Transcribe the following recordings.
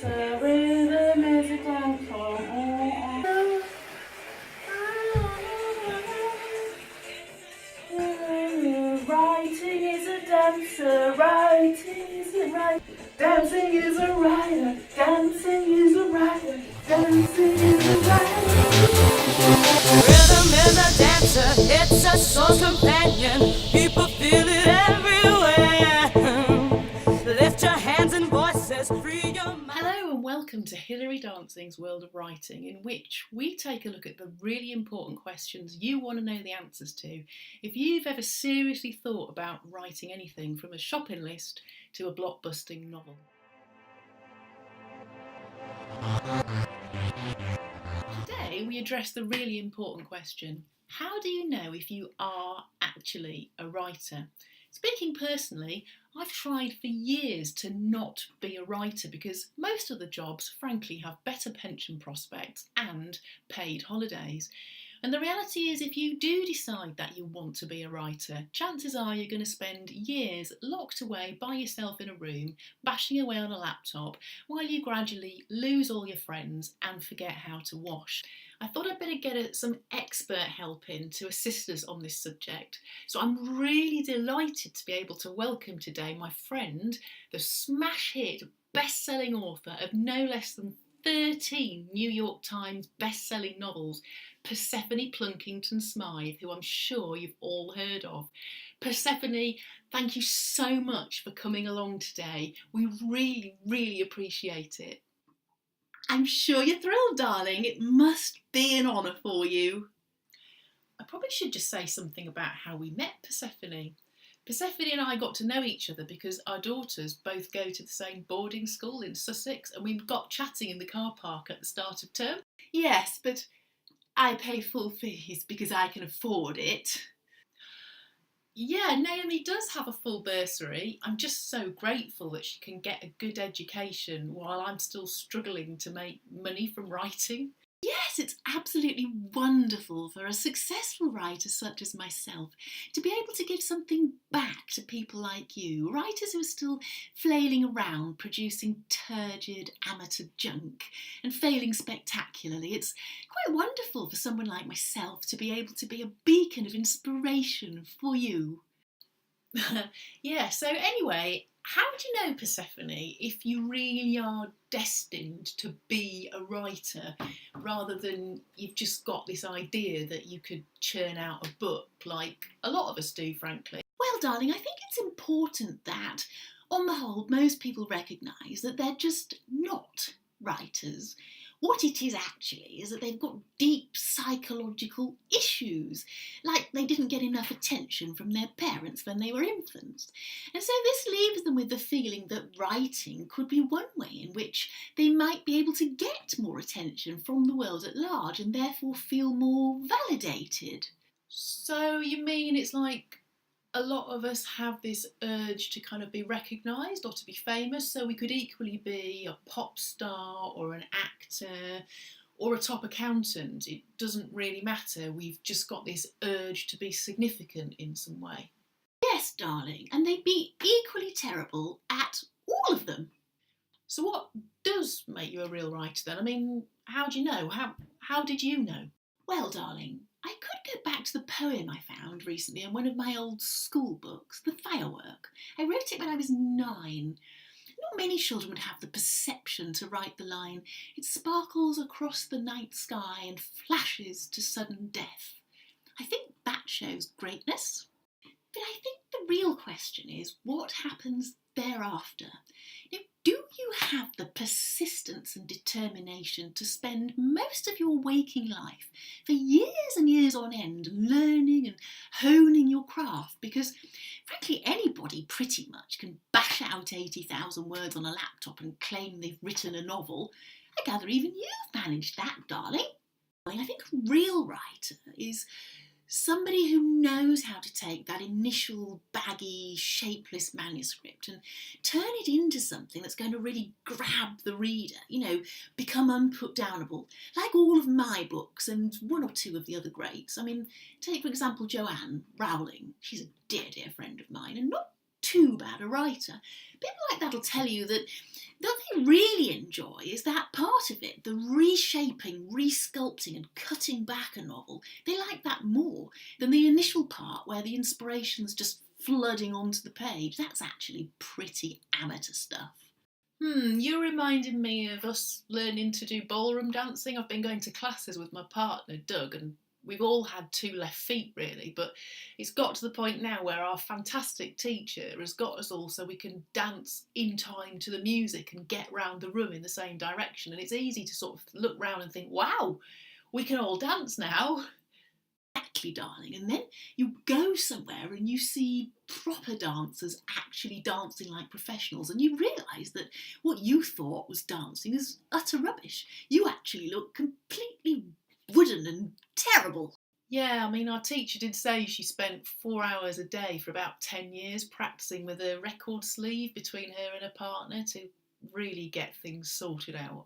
dancer with the music and come Writing is a dancer, writing is a writer, dancing is a writer, dancing is a writer, dancing is a writer. Rhythm is a dancer, it's a soul's companion. People feel it everywhere. Lift your hands and voices, free your mind. Hello and welcome to Hilary Dancing's World of Writing, in which we take a look at the really important questions you want to know the answers to if you've ever seriously thought about writing anything from a shopping list to a blockbusting novel. Today we address the really important question: how do you know if you are actually a writer? Speaking personally, I've tried for years to not be a writer because most of the jobs, frankly, have better pension prospects and paid holidays. And the reality is, if you do decide that you want to be a writer, chances are you're going to spend years locked away by yourself in a room, bashing away on a laptop, while you gradually lose all your friends and forget how to wash. I thought I'd better get some expert help in to assist us on this subject. So I'm really delighted to be able to welcome today my friend, the smash hit best-selling author of no less than 13 New York Times best-selling novels, Persephone Plunkington Smythe, who I'm sure you've all heard of. Persephone, thank you so much for coming along today. We really, really appreciate it. I'm sure you're thrilled, darling. It must be an honour for you. I probably should just say something about how we met Persephone. Persephone and I got to know each other because our daughters both go to the same boarding school in Sussex, and we got chatting in the car park at the start of term. Yes, but I pay full fees because I can afford it. Yeah, Naomi does have a full bursary. I'm just so grateful that she can get a good education while I'm still struggling to make money from writing. Yes, it's absolutely wonderful for a successful writer such as myself to be able to give something back to people like you, writers who are still flailing around producing turgid amateur junk and failing spectacularly. It's quite wonderful for someone like myself to be able to be a beacon of inspiration for you. Yeah, so anyway, how do you know, Persephone, if you really are destined to be a writer rather than you've just got this idea that you could churn out a book like a lot of us do, frankly? Well, darling, I think it's important that, on the whole, most people recognise that they're just not writers. What it is actually is that they've got deep psychological issues, like they didn't get enough attention from their parents when they were infants. And so this leaves them with the feeling that writing could be one way in which they might be able to get more attention from the world at large and therefore feel more validated. So you mean it's like a lot of us have this urge to kind of be recognised or to be famous, so we could equally be a pop star or an actor or a top accountant. It doesn't really matter. We've just got this urge to be significant in some way. Yes, darling, and they'd be equally terrible at all of them. So what does make you a real writer then? I mean, how do you know? How did you know? Well, darling, I could go back to the poem I found recently in one of my old school books, The Firework. I wrote it when I was 9. Not many children would have the perception to write the line, "It sparkles across the night sky and flashes to sudden death." I think that shows greatness. But I think the real question is, what happens thereafter? Now, do you have the persistence and determination to spend most of your waking life for years and years on end learning and honing your craft? Because frankly, anybody pretty much can bash out 80,000 words on a laptop and claim they've written a novel. I gather even you've managed that, darling. I think a real writer is somebody who knows how to take that initial baggy, shapeless manuscript and turn it into something that's going to really grab the reader, become unputdownable, like all of my books and one or two of the other greats. I mean, take, for example, Joanne Rowling. She's a dear, dear friend of mine, and not too too bad a writer. People like that'll tell you that what they really enjoy is that part of it, the reshaping, resculpting and cutting back a novel. They like that more than the initial part where the inspiration's just flooding onto the page. That's actually pretty amateur stuff. You're reminding me of us learning to do ballroom dancing. I've been going to classes with my partner, Doug, and we've all had 2 left feet really, but it's got to the point now where our fantastic teacher has got us all so we can dance in time to the music and get round the room in the same direction. And it's easy to sort of look round and think, wow, we can all dance now. Exactly, darling. And then you go somewhere and you see proper dancers actually dancing like professionals, and you realise that what you thought was dancing is utter rubbish. You actually look completely wooden and terrible. Yeah, I mean, our teacher did say she spent 4 hours a day for about 10 years practising with a record sleeve between her and her partner to really get things sorted out.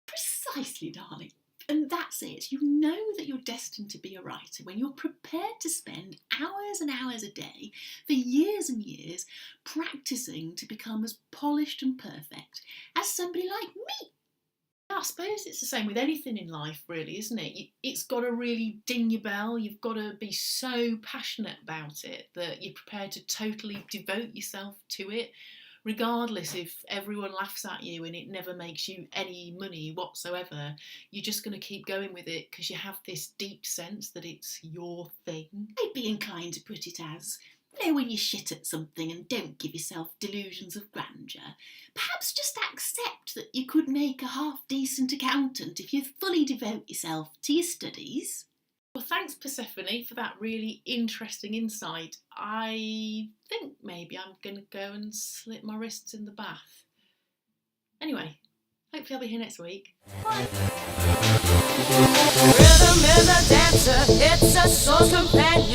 Precisely, darling. And that's it. You know that you're destined to be a writer when you're prepared to spend hours and hours a day for years and years practising to become as polished and perfect as somebody like me. I suppose it's the same with anything in life, really, isn't it? It's got to really ding your bell. You've got to be so passionate about it that you're prepared to totally devote yourself to it, regardless if everyone laughs at you and it never makes you any money whatsoever. You're just going to keep going with it because you have this deep sense that it's your thing. I'd be inclined to put it as, when you're shit at something and don't give yourself delusions of grandeur, perhaps just accept that you could make a half-decent accountant if you fully devote yourself to your studies. Well, thanks, Persephone, for that really interesting insight. I think maybe I'm going to go and slip my wrists in the bath. Anyway, hopefully I'll be here next week. Bye! Rhythm is a dancer, it's a soul's companion.